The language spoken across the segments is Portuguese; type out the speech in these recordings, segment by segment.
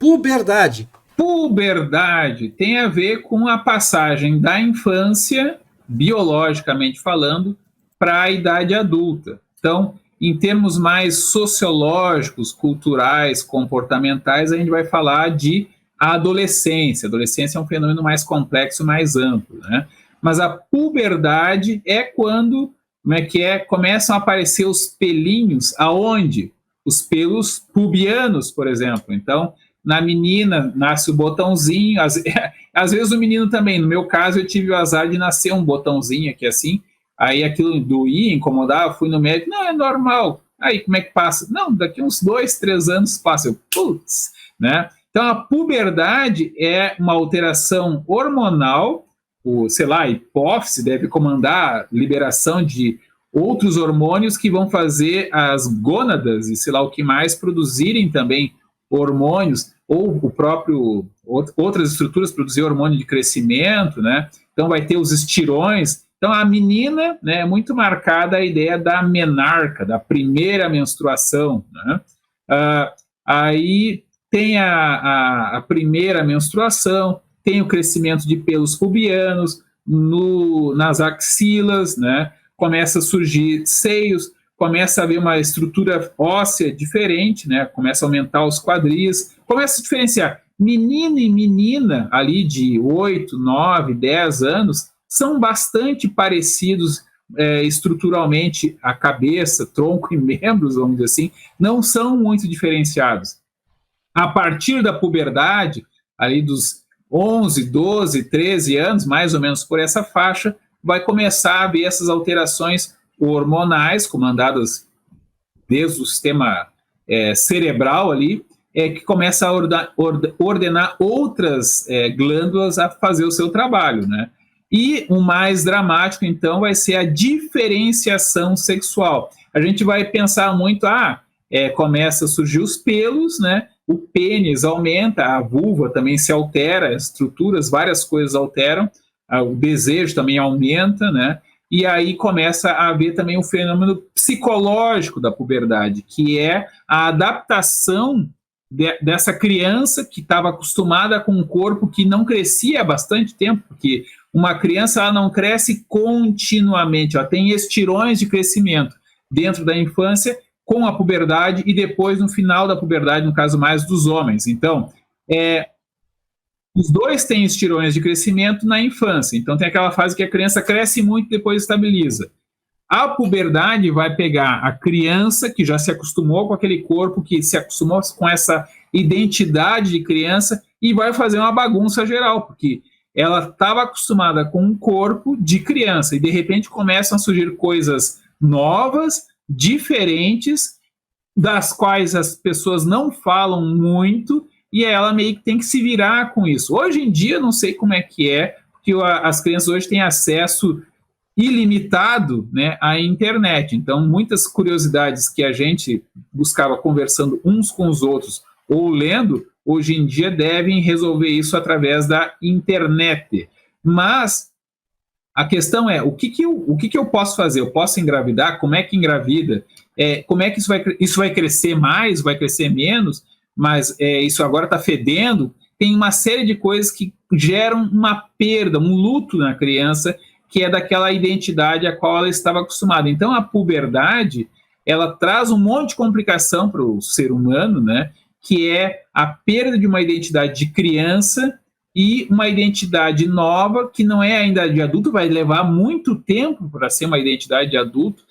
Puberdade. Puberdade tem a ver com a passagem da infância, biologicamente falando, para a idade adulta. Então, em termos mais sociológicos, culturais, comportamentais, a gente vai falar de adolescência. A adolescência é um fenômeno mais complexo, mais amplo, né? Mas a puberdade é quando, começam a aparecer os pelinhos, aonde? Os pelos pubianos, por exemplo. Então, na menina nasce o botãozinho, às vezes o menino também. No meu caso, eu tive o azar de nascer um botãozinho aqui assim, aí aquilo doía, incomodava, fui no médico, não, é normal. Aí, como é que passa? Não, daqui uns 2, 3 anos passa. Eu, putz, né? Então, a puberdade é uma alteração hormonal, a hipófise deve comandar a liberação de outros hormônios que vão fazer as gônadas e sei lá o que mais produzirem também hormônios, ou outras estruturas produzir hormônio de crescimento, né? Então vai ter os estirões. Então a menina, né, é muito marcada a ideia da menarca, da primeira menstruação, né? Aí tem a primeira menstruação, tem o crescimento de pelos pubianos nas axilas, né? Começa a surgir seios, começa a haver uma estrutura óssea diferente, né? Começa a aumentar os quadris, começa a diferenciar. Menino e menina ali de 8, 9, 10 anos são bastante parecidos estruturalmente, a cabeça, tronco e membros, vamos dizer assim, não são muito diferenciados. A partir da puberdade, ali dos 11, 12, 13 anos, mais ou menos por essa faixa, vai começar a haver essas alterações hormonais, comandadas desde o sistema cerebral ali, que começa a ordenar outras glândulas a fazer o seu trabalho, né? E o mais dramático, então, vai ser a diferenciação sexual. A gente vai pensar muito, começa a surgir os pelos, né? O pênis aumenta, a vulva também se altera, as estruturas, várias coisas alteram, o desejo também aumenta, né? E aí começa a haver também um fenômeno psicológico da puberdade, que é a adaptação dessa criança que estava acostumada com um corpo que não crescia há bastante tempo, porque uma criança ela não cresce continuamente, ela tem estirões de crescimento dentro da infância, com a puberdade e depois no final da puberdade, no caso mais dos homens. Então, os dois têm estirões de crescimento na infância. Então, tem aquela fase que a criança cresce muito e depois estabiliza. A puberdade vai pegar a criança que já se acostumou com aquele corpo, que se acostumou com essa identidade de criança e vai fazer uma bagunça geral, porque ela estava acostumada com um corpo de criança e, de repente, começam a surgir coisas novas, diferentes, das quais as pessoas não falam muito, e ela meio que tem que se virar com isso. Hoje em dia, não sei como é que é, porque as crianças hoje têm acesso ilimitado, né, à internet. Então, muitas curiosidades que a gente buscava conversando uns com os outros ou lendo, hoje em dia devem resolver isso através da internet. Mas a questão é, o que eu posso fazer? Eu posso engravidar? Como é que engravida? Como é que isso vai crescer mais? Vai crescer menos? Mas isso agora está fedendo? Tem uma série de coisas que geram uma perda, um luto na criança, que é daquela identidade a qual ela estava acostumada. Então, a puberdade, ela traz um monte de complicação para o ser humano, né? Que é a perda de uma identidade de criança e uma identidade nova, que não é ainda de adulto, vai levar muito tempo para ser uma identidade de adulto,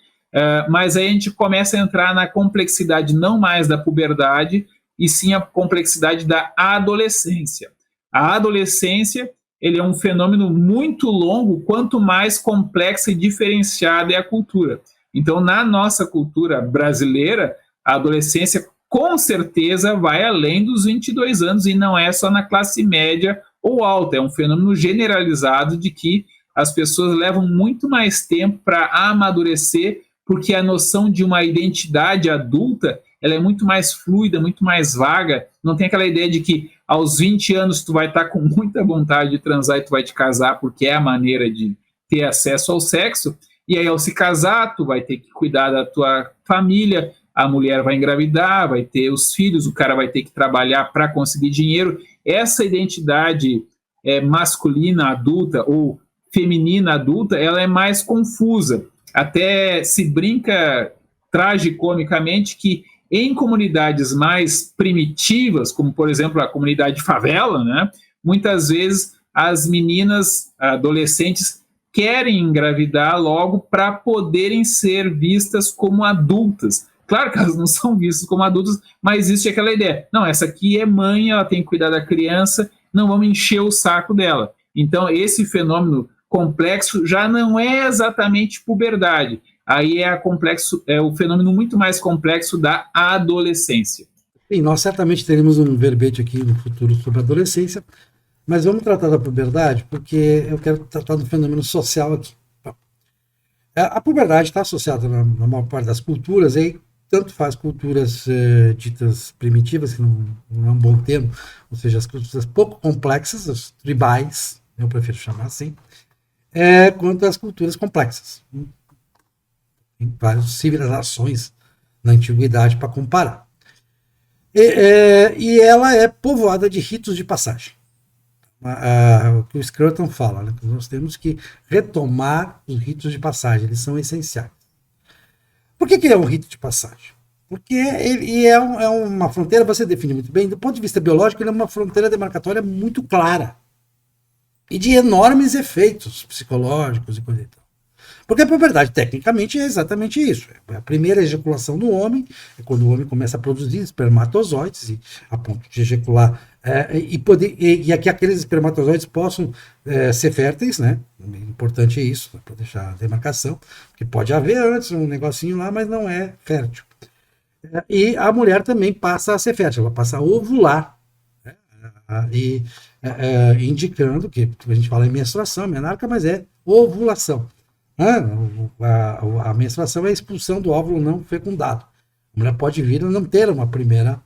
mas aí a gente começa a entrar na complexidade não mais da puberdade, e sim a complexidade da adolescência. A adolescência, ele é um fenômeno muito longo, quanto mais complexa e diferenciada é a cultura. Então, na nossa cultura brasileira, a adolescência com certeza vai além dos 22 anos, e não é só na classe média ou alta, é um fenômeno generalizado de que as pessoas levam muito mais tempo para amadurecer, porque a noção de uma identidade adulta ela é muito mais fluida, muito mais vaga, não tem aquela ideia de que aos 20 anos tu vai estar com muita vontade de transar e tu vai te casar porque é a maneira de ter acesso ao sexo, e aí ao se casar tu vai ter que cuidar da tua família, a mulher vai engravidar, vai ter os filhos, o cara vai ter que trabalhar para conseguir dinheiro. Essa identidade masculina adulta ou feminina adulta, ela é mais confusa. Até se brinca tragicomicamente que em comunidades mais primitivas, como por exemplo a comunidade de favela, né, muitas vezes as meninas adolescentes querem engravidar logo para poderem ser vistas como adultas. Claro que elas não são vistas como adultas, mas existe aquela ideia. Não, essa aqui é mãe, ela tem que cuidar da criança, não vamos encher o saco dela. Então, esse fenômeno complexo já não é exatamente puberdade. Aí é o fenômeno muito mais complexo da adolescência. Sim, nós certamente teremos um verbete aqui no futuro sobre a adolescência, mas vamos tratar da puberdade, porque eu quero tratar do fenômeno social aqui. A puberdade está associada na maior parte das culturas, e tanto faz culturas ditas primitivas, que não é um bom termo, ou seja, as culturas pouco complexas, as tribais, eu prefiro chamar assim, quanto as culturas complexas. Tem várias civilizações na antiguidade para comparar. E ela é povoada de ritos de passagem. O que o Scruton fala, né? Nós temos que retomar os ritos de passagem, eles são essenciais. Por que é um rito de passagem? Porque ele é uma fronteira, você define muito bem, do ponto de vista biológico, ele é uma fronteira demarcatória muito clara e de enormes efeitos psicológicos e coisa e tal. Porque a puberdade, tecnicamente, é exatamente isso. A primeira ejaculação do homem é quando o homem começa a produzir espermatozoides, e a ponto de ejacular, e que aqueles espermatozoides possam ser férteis, né? Importante isso, para deixar a demarcação, que pode haver antes um negocinho lá, mas não é fértil. E a mulher também passa a ser fértil, ela passa a ovular, né? Indicando que a gente fala em menstruação, menarca, mas é ovulação. A menstruação é a expulsão do óvulo não fecundado. A mulher pode vir a não ter uma primeira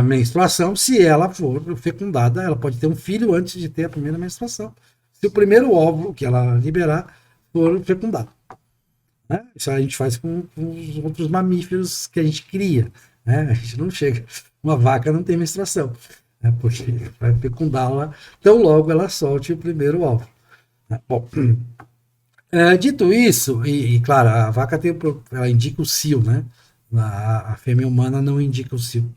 menstruação. Se ela for fecundada, ela pode ter um filho antes de ter a primeira menstruação, se o primeiro óvulo que ela liberar for fecundado. Isso a gente faz com os outros mamíferos que a gente cria. A gente não chega. Uma vaca não tem menstruação, porque vai fecundá-la tão logo ela solte o primeiro óvulo. Bom, dito isso, e claro, a vaca ela indica o cio, né? A fêmea humana não indica o cio.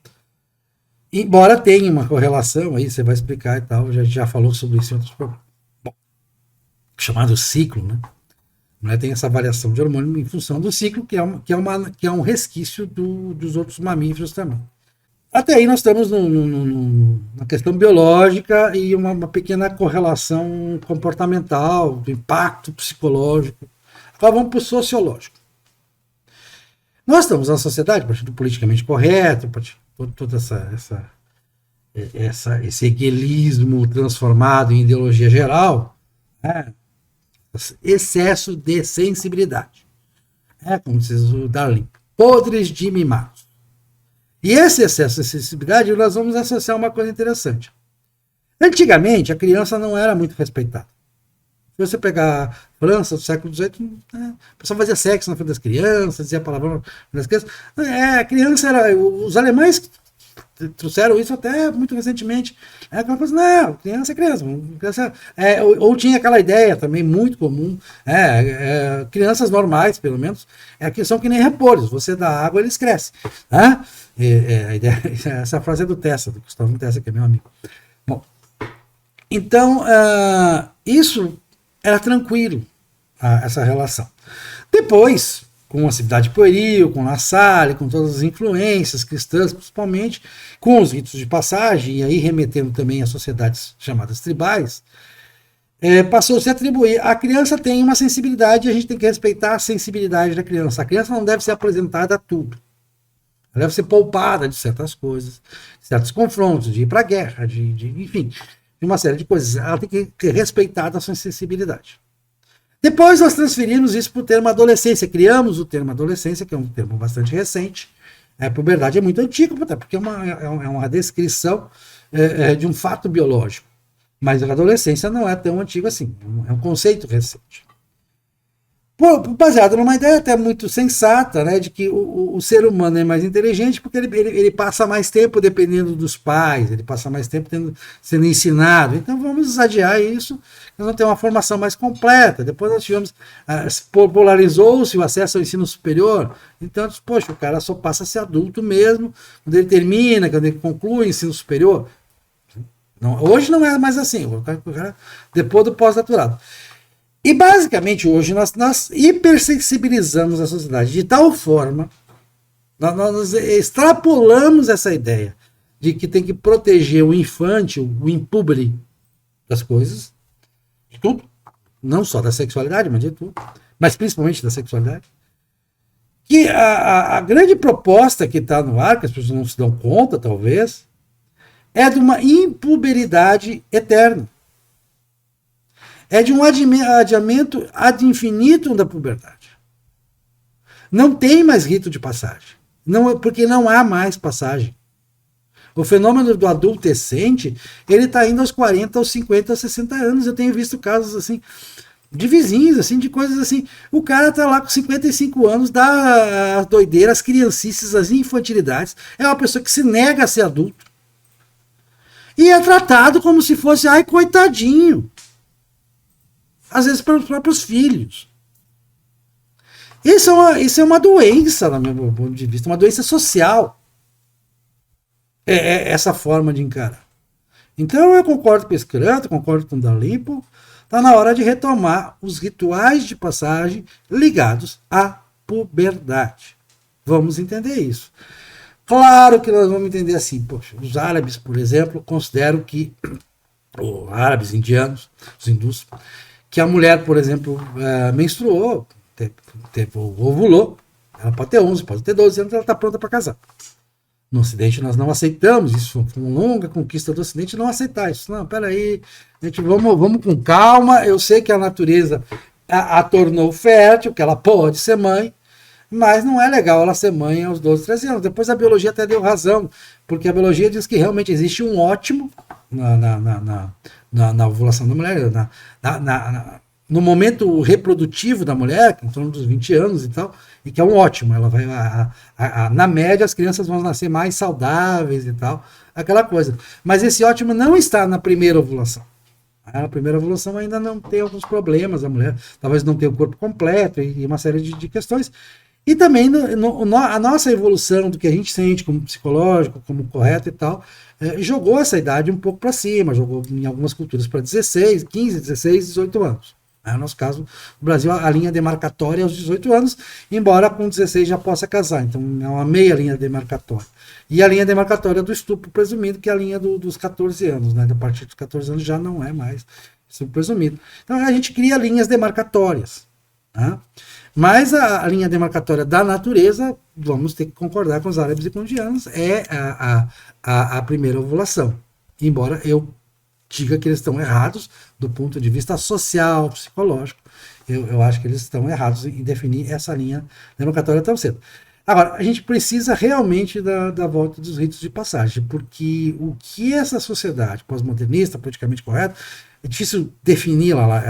Embora tenha uma correlação, aí você vai explicar e tal, já falou sobre isso em outros programas. Bom, chamado ciclo, né? A mulher tem essa variação de hormônio em função do ciclo, que é um resquício dos outros mamíferos também. Até aí nós estamos na questão biológica e uma pequena correlação comportamental, do impacto psicológico. Agora vamos para o sociológico. Nós estamos na sociedade, a partir do politicamente correto, a partir de todo esse hegelismo transformado em ideologia geral, excesso de sensibilidade. Como diz o Darwin, podres de mimados. E esse excesso de sensibilidade, nós vamos associar uma coisa interessante. Antigamente, a criança não era muito respeitada. Se você pegar a França do século XVIII, o pessoal fazia sexo na frente das crianças, dizia palavrão na frente das crianças. A criança era... Os alemães trouxeram isso até muito recentemente. Aquela coisa, não, criança é criança. Ou tinha aquela ideia também muito comum, crianças normais, pelo menos, que são que nem repolhos. Você dá água, eles crescem. Essa frase é do Tessa, do Gustavo Tessa, que é meu amigo. Bom, então, isso era tranquilo, essa relação. Depois, com a cidade pueril, com La Salle, com todas as influências cristãs, principalmente, com os ritos de passagem, e aí remetendo também às sociedades chamadas tribais, passou-se a atribuir. A criança tem uma sensibilidade, e a gente tem que respeitar a sensibilidade da criança. A criança não deve ser apresentada a tudo. Ela deve ser poupada de certas coisas, de certos confrontos, de ir para a guerra, enfim, de uma série de coisas. Ela tem que ter respeitado a sua sensibilidade. Depois nós transferimos isso para o termo adolescência. Criamos o termo adolescência, que é um termo bastante recente. A puberdade é muito antigo, porque é uma descrição de um fato biológico. Mas a adolescência não é tão antiga assim. É um conceito recente. baseado numa ideia até muito sensata, né, de que o ser humano é mais inteligente porque ele passa mais tempo dependendo dos pais, ele passa mais tempo sendo ensinado. Então vamos adiar isso, nós vamos ter uma formação mais completa. Depois nós tivemos, popularizou-se o acesso ao ensino superior, então, poxa, o cara só passa a ser adulto mesmo quando ele termina, quando ele conclui o ensino superior. Não, hoje não é mais assim, o cara, depois do pós-doutorado. E basicamente hoje nós hipersensibilizamos a sociedade de tal forma, nós extrapolamos essa ideia de que tem que proteger o infante, o impúbere das coisas, de tudo, não só da sexualidade, mas de tudo, mas principalmente da sexualidade, que a grande proposta que está no ar, que as pessoas não se dão conta, talvez, é de uma impuberidade eterna. É de um adiamento ad infinitum da puberdade. Não tem mais rito de passagem. Não, porque não há mais passagem. O fenômeno do adultescente, ele está indo aos 40, aos 50, aos 60 anos. Eu tenho visto casos assim, de vizinhos, assim, de coisas assim. O cara está lá com 55 anos, dá as doideiras, as criancices, as infantilidades. É uma pessoa que se nega a ser adulto. E é tratado como se fosse, ai, coitadinho. Às vezes pelos próprios filhos. Isso é uma doença, no meu ponto de vista, uma doença social. É essa forma de encarar. Então eu concordo com o Escranto, concordo com o Dalrymple, está na hora de retomar os rituais de passagem ligados à puberdade. Vamos entender isso. Claro que nós vamos entender assim, poxa, os árabes, por exemplo, consideram que, os árabes, indianos, os hindus, que a mulher, por exemplo, menstruou, ovulou, ela pode ter 11, pode ter 12 anos, ela está pronta para casar. No Ocidente nós não aceitamos, isso foi uma longa conquista do Ocidente, não aceitar isso. Não, peraí, gente, vamos com calma, eu sei que a natureza a tornou fértil, que ela pode ser mãe, mas não é legal ela ser mãe aos 12, 13 anos. Depois a biologia até deu razão, porque a biologia diz que realmente existe um ótimo na ovulação da mulher, no momento reprodutivo da mulher, em torno dos 20 anos e tal, e que é um ótimo. Ela vai, na média, as crianças vão nascer mais saudáveis e tal, aquela coisa. Mas esse ótimo não está na primeira ovulação. A primeira ovulação ainda não tem alguns problemas, a mulher talvez não tenha o corpo completo e uma série de questões. E também a nossa evolução do que a gente sente como psicológico, como correto e tal, jogou essa idade um pouco para cima, jogou em algumas culturas para 16, 15, 16, 18 anos. No nosso caso, no Brasil, a linha demarcatória é aos 18 anos, embora com 16 já possa casar, então é uma meia linha demarcatória. E a linha demarcatória do estupro presumido, que é a linha dos 14 anos, né? A partir dos 14 anos já não é mais estupro presumido. Então a gente cria linhas demarcatórias, tá? Mas a linha demarcatória da natureza, vamos ter que concordar com os árabes e com os indianos, é a primeira ovulação. Embora eu diga que eles estão errados do ponto de vista social, psicológico, eu acho que eles estão errados em definir essa linha demarcatória tão cedo. Agora, a gente precisa realmente da volta dos ritos de passagem, porque o que essa sociedade pós-modernista, politicamente correta, é difícil defini-la,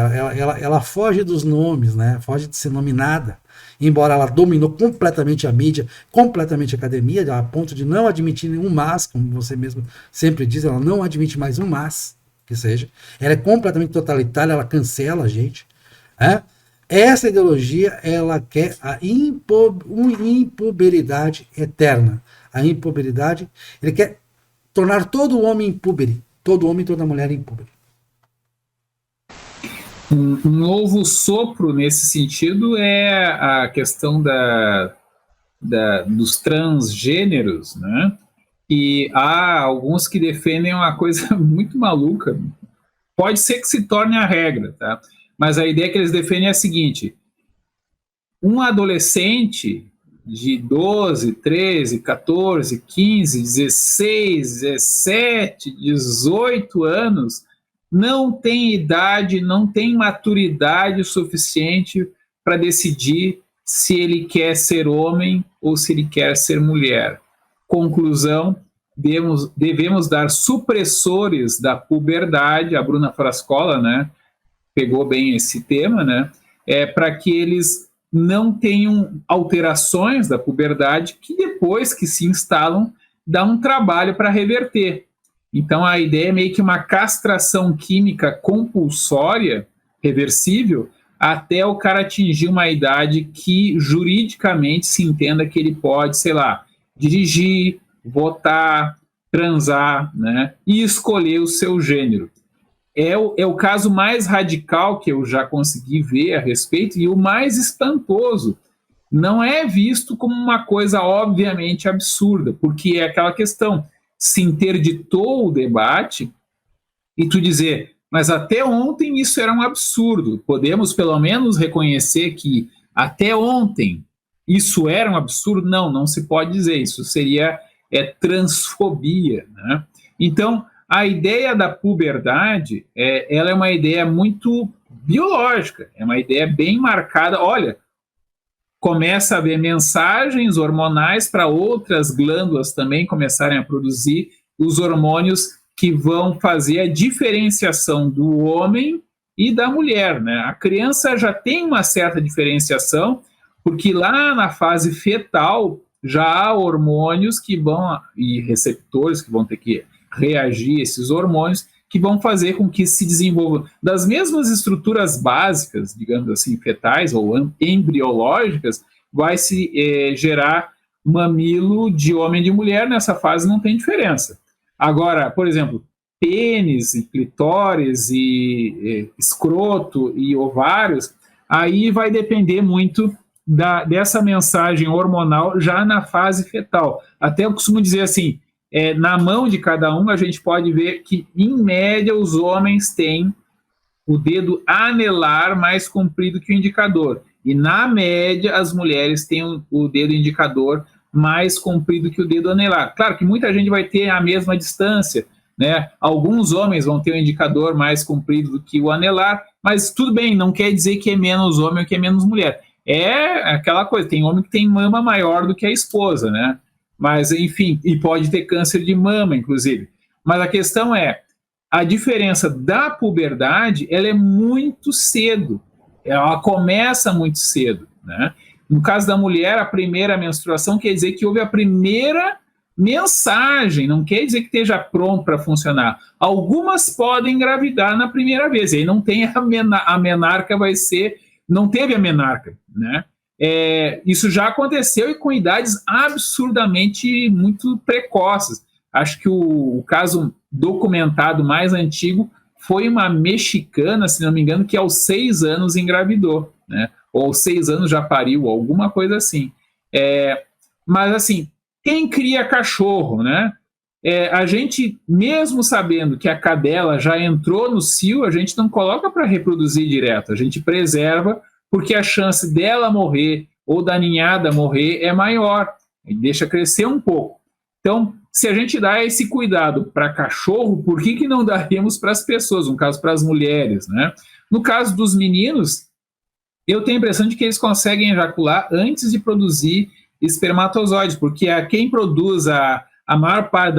ela foge dos nomes, né? Foge de ser nominada, embora ela dominou completamente a mídia, completamente a academia, a ponto de não admitir nenhum mas, como você mesmo sempre diz, ela não admite mais um mas, que seja, ela é completamente totalitária, ela cancela a gente, né? Essa ideologia, ela quer a impuberidade eterna. A impuberidade, ele quer tornar todo homem impúbere, todo homem e toda mulher impúbere. Um novo sopro nesse sentido é a questão dos transgêneros, né? E há alguns que defendem uma coisa muito maluca. Pode ser que se torne a regra, tá? Mas a ideia que eles defendem é a seguinte: um adolescente de 12, 13, 14, 15, 16, 17, 18 anos não tem idade, não tem maturidade suficiente para decidir se ele quer ser homem ou se ele quer ser mulher. Conclusão, devemos dar supressores da puberdade. A Bruna Frascola, né, pegou bem esse tema, né? para que eles não tenham alterações da puberdade que depois que se instalam, dá um trabalho para reverter. Então a ideia é meio que uma castração química compulsória, reversível, até o cara atingir uma idade que juridicamente se entenda que ele pode, sei lá, dirigir, votar, transar, né, e escolher o seu gênero. É o caso mais radical que eu já consegui ver a respeito e o mais espantoso. Não é visto como uma coisa obviamente absurda, porque é aquela questão, se interditou o debate e tu dizer, mas até ontem isso era um absurdo. Podemos pelo menos reconhecer que até ontem isso era um absurdo? Não se pode dizer. Isso seria transfobia, né? Então, a ideia da puberdade, ela é uma ideia muito biológica, é uma ideia bem marcada. Olha, começa a haver mensagens hormonais para outras glândulas também começarem a produzir os hormônios que vão fazer a diferenciação do homem e da mulher, né? A criança já tem uma certa diferenciação, porque lá na fase fetal já há hormônios que vão, e receptores que vão ter que reagir a esses hormônios, que vão fazer com que se desenvolvam das mesmas estruturas básicas, digamos assim, fetais ou embriológicas, vai se gerar mamilo de homem e de mulher. Nessa fase não tem diferença. Agora, por exemplo, pênis, clitóris, e escroto e ovários, aí vai depender muito dessa mensagem hormonal já na fase fetal. Até eu costumo dizer assim, na mão de cada um a gente pode ver que, em média, os homens têm o dedo anelar mais comprido que o indicador. E, na média, as mulheres têm o dedo indicador mais comprido que o dedo anelar. Claro que muita gente vai ter a mesma distância, né? Alguns homens vão ter o indicador mais comprido do que o anelar, mas tudo bem, não quer dizer que é menos homem ou que é menos mulher. É aquela coisa, tem homem que tem mama maior do que a esposa, né? Mas, enfim, e pode ter câncer de mama, inclusive. Mas a questão é, a diferença da puberdade, ela é muito cedo. Ela começa muito cedo, né? No caso da mulher, a primeira menstruação quer dizer que houve a primeira mensagem, não quer dizer que esteja pronto para funcionar. Algumas podem engravidar na primeira vez, e aí não tem a menarca, não teve a menarca, né? Isso já aconteceu e com idades absurdamente muito precoces. Acho que o caso documentado mais antigo foi uma mexicana, se não me engano, que aos 6 anos engravidou, né? Ou aos 6 anos já pariu, alguma coisa assim. Mas, assim, quem cria cachorro, né? A gente, mesmo sabendo que a cadela já entrou no cio, a gente não coloca para reproduzir direto, a gente preserva, porque a chance dela morrer ou da ninhada morrer é maior, e deixa crescer um pouco. Então, se a gente dá esse cuidado para cachorro, por que não daríamos para as pessoas, no caso para as mulheres, né? No caso dos meninos, eu tenho a impressão de que eles conseguem ejacular antes de produzir espermatozoides, porque quem produz a maior parte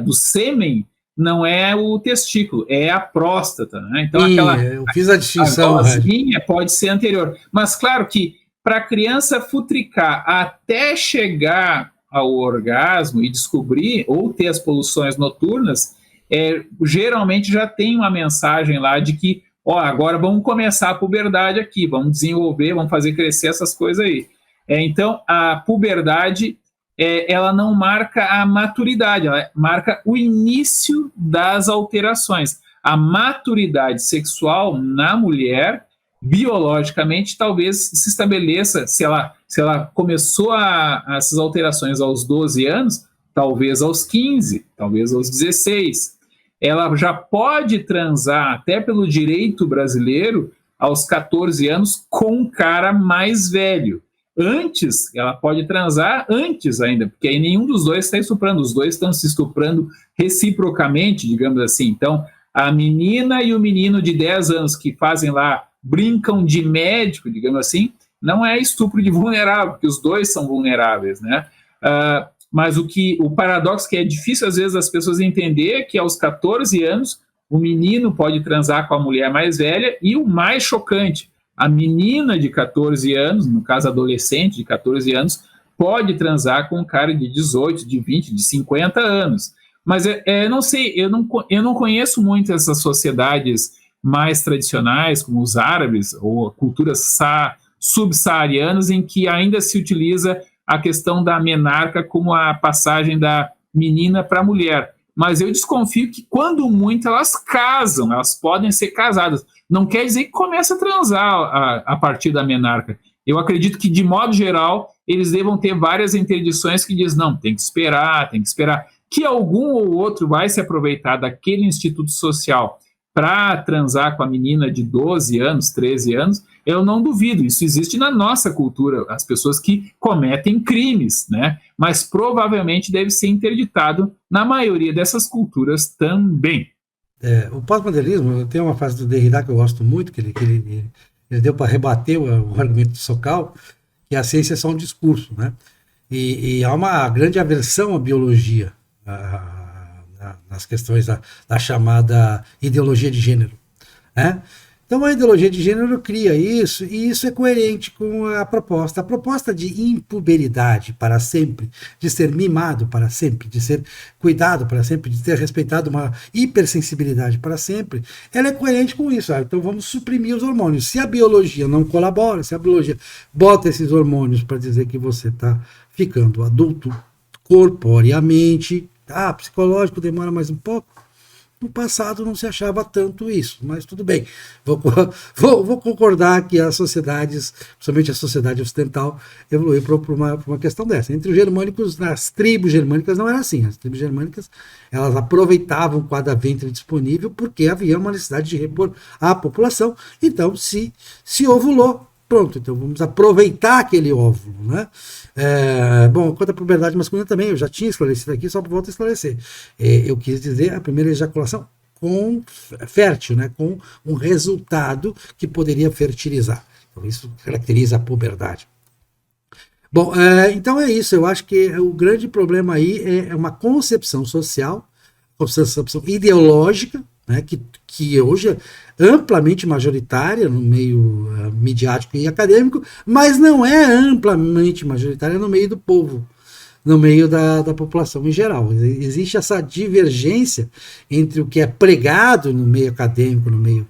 do sêmen não é o testículo, é a próstata, né? Então, eu fiz a distinção. A gosminha pode ser anterior. Mas, claro que para a criança futricar até chegar ao orgasmo e descobrir ou ter as poluições noturnas, geralmente já tem uma mensagem lá de que, agora vamos começar a puberdade aqui, vamos desenvolver, vamos fazer crescer essas coisas aí. Então, a puberdade, ela não marca a maturidade, ela marca o início das alterações. A maturidade sexual na mulher, biologicamente, talvez se estabeleça, se ela começou essas alterações aos 12 anos, talvez aos 15, talvez aos 16. Ela já pode transar, até pelo direito brasileiro, aos 14 anos com um cara mais velho. Antes, ela pode transar antes ainda, porque aí nenhum dos dois está estuprando, os dois estão se estuprando reciprocamente, digamos assim. Então, a menina e o menino de 10 anos que fazem lá, brincam de médico, digamos assim, não é estupro de vulnerável, porque os dois são vulneráveis, né? Mas o paradoxo que é difícil às vezes as pessoas entender é que aos 14 anos o menino pode transar com a mulher mais velha, e o mais chocante, A menina de 14 anos, no caso adolescente de 14 anos, pode transar com um cara de 18, de 20, de 50 anos. Mas não sei, eu não conheço muito essas sociedades mais tradicionais, como os árabes, ou culturas subsaarianas, em que ainda se utiliza a questão da menarca como a passagem da menina para a mulher. Mas eu desconfio que, quando muito, elas casam, elas podem ser casadas. Não quer dizer que começa a transar a partir da menarca. Eu acredito que, de modo geral, eles devam ter várias interdições que dizem, não, tem que esperar. Que algum ou outro vai se aproveitar daquele instituto social para transar com a menina de 12 anos, 13 anos, eu não duvido. Isso existe na nossa cultura, as pessoas que cometem crimes, né? Mas provavelmente deve ser interditado na maioria dessas culturas também. O pós-modernismo, tem uma frase do Derrida que eu gosto muito, que ele deu para rebater o argumento do Sokal, que a ciência é só um discurso, né? E há uma grande aversão à biologia, nas questões da chamada ideologia de gênero, né? Então a ideologia de gênero cria isso, e isso é coerente com a proposta de impuberidade para sempre, de ser mimado para sempre, de ser cuidado para sempre, de ter respeitado uma hipersensibilidade para sempre. Ela é coerente com isso. Então vamos suprimir os hormônios. Se a biologia não colabora, se a biologia bota esses hormônios para dizer que você está ficando adulto corporeamente, psicológico demora mais um pouco. No passado não se achava tanto isso, mas tudo bem. Vou concordar que as sociedades, principalmente a sociedade ocidental, evoluiu para uma questão dessa. Entre os germânicos, nas tribos germânicas não era assim. As tribos germânicas, elas aproveitavam cada ventre disponível porque havia uma necessidade de repor a população. Então, se ovulou, pronto, então vamos aproveitar aquele óvulo, né? Bom, quanto à puberdade masculina também, eu já tinha esclarecido aqui, só volto a esclarecer. Eu quis dizer a primeira ejaculação fértil, né? Com um resultado que poderia fertilizar. Então isso caracteriza a puberdade. Bom, então é isso. Eu acho que o grande problema aí é uma concepção social, concepção ideológica, né, que hoje é amplamente majoritária no meio midiático e acadêmico, mas não é amplamente majoritária no meio do povo, no meio da população em geral. Existe essa divergência entre o que é pregado no meio acadêmico, no meio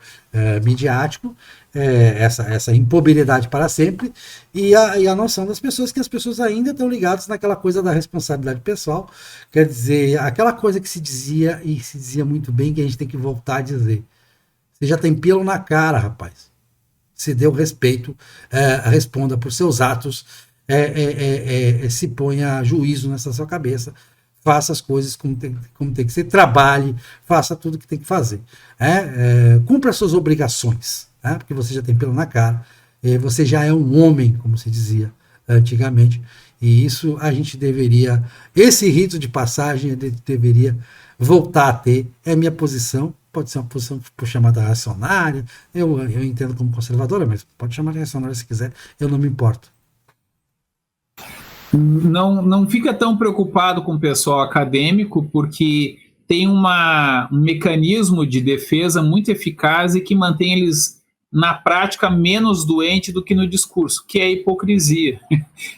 midiático, essa impobilidade para sempre, e a noção das pessoas, que as pessoas ainda estão ligadas naquela coisa da responsabilidade pessoal. Quer dizer, aquela coisa que se dizia, e se dizia muito bem, que a gente tem que voltar a dizer: você já tem pelo na cara, rapaz. Se dê o respeito, responda por seus atos, se ponha a juízo nessa sua cabeça, faça as coisas como tem que ser, trabalhe, faça tudo que tem que fazer. Cumpra as suas obrigações, porque você já tem pelo na cara, você já é um homem, como se dizia antigamente, e isso a gente deveria, esse rito de passagem deveria voltar a ter. É a minha posição. Pode ser uma posição chamada reacionária, eu entendo como conservadora, mas pode chamar de reacionária se quiser, eu não me importo. Não fica tão preocupado com o pessoal acadêmico, porque tem um mecanismo de defesa muito eficaz e que mantém eles, na prática, menos doentes do que no discurso, que é a hipocrisia.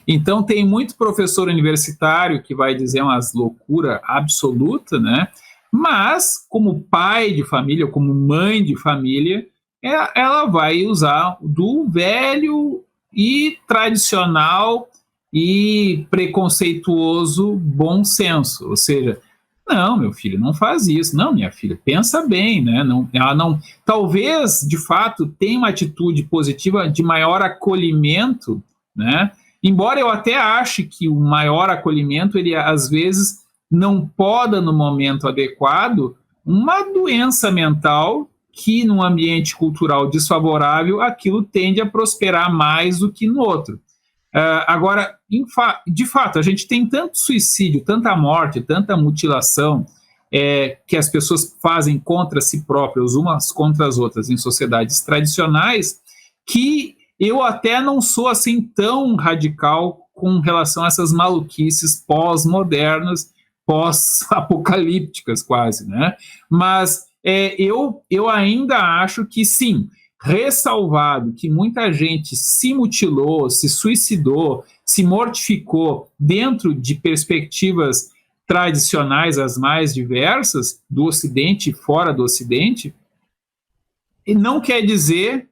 Então tem muito professor universitário que vai dizer umas loucuras absolutas, né? Mas, como pai de família, como mãe de família, ela vai usar do velho e tradicional e preconceituoso bom senso. Ou seja, não, meu filho, não faz isso. Não, minha filha, pensa bem, né? Ela não, talvez, de fato, tenha uma atitude positiva de maior acolhimento, né? Embora eu até ache que o maior acolhimento, ele, às vezes, não poda no momento adequado uma doença mental que, num ambiente cultural desfavorável, aquilo tende a prosperar mais do que no outro. Agora, de fato, a gente tem tanto suicídio, tanta morte, tanta mutilação que as pessoas fazem contra si próprias, umas contra as outras, em sociedades tradicionais, que eu até não sou assim tão radical com relação a essas maluquices pós-modernas, pós-apocalípticas quase, né? Mas eu ainda acho que sim, ressalvado que muita gente se mutilou, se suicidou, se mortificou dentro de perspectivas tradicionais, as mais diversas, do Ocidente e fora do Ocidente, e não quer dizer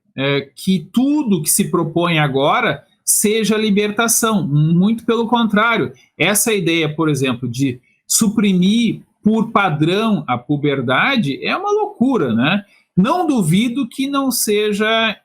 que tudo que se propõe agora seja libertação, muito pelo contrário. Essa ideia, por exemplo, de suprimir por padrão a puberdade é uma loucura, né? Não duvido que não seja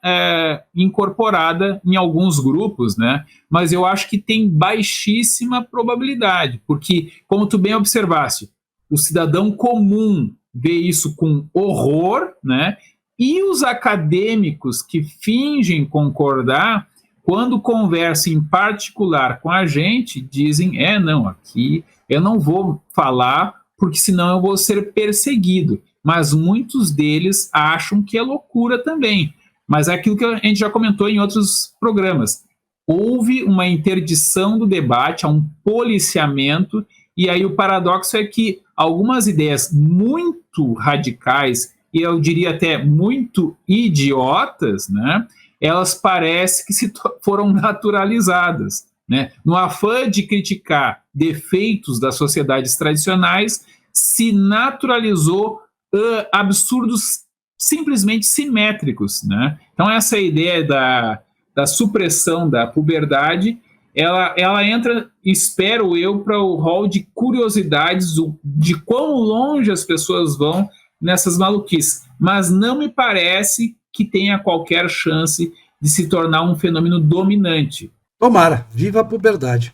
incorporada em alguns grupos, né? Mas eu acho que tem baixíssima probabilidade, porque, como tu bem observaste, o cidadão comum vê isso com horror, né? E os acadêmicos que fingem concordar, quando conversam em particular com a gente, dizem, não, aqui eu não vou falar, porque senão eu vou ser perseguido. Mas muitos deles acham que é loucura também. Mas é aquilo que a gente já comentou em outros programas. Houve uma interdição do debate, há um policiamento, e aí o paradoxo é que algumas ideias muito radicais, e eu diria até muito idiotas, né, elas parecem que foram naturalizadas, né? No afã de criticar defeitos das sociedades tradicionais, se naturalizou absurdos simplesmente simétricos, né? Então essa ideia da supressão da puberdade, ela entra, espero eu, para o rol de curiosidades de quão longe as pessoas vão nessas maluquices, mas não me parece que tenha qualquer chance de se tornar um fenômeno dominante. Tomara, viva a puberdade.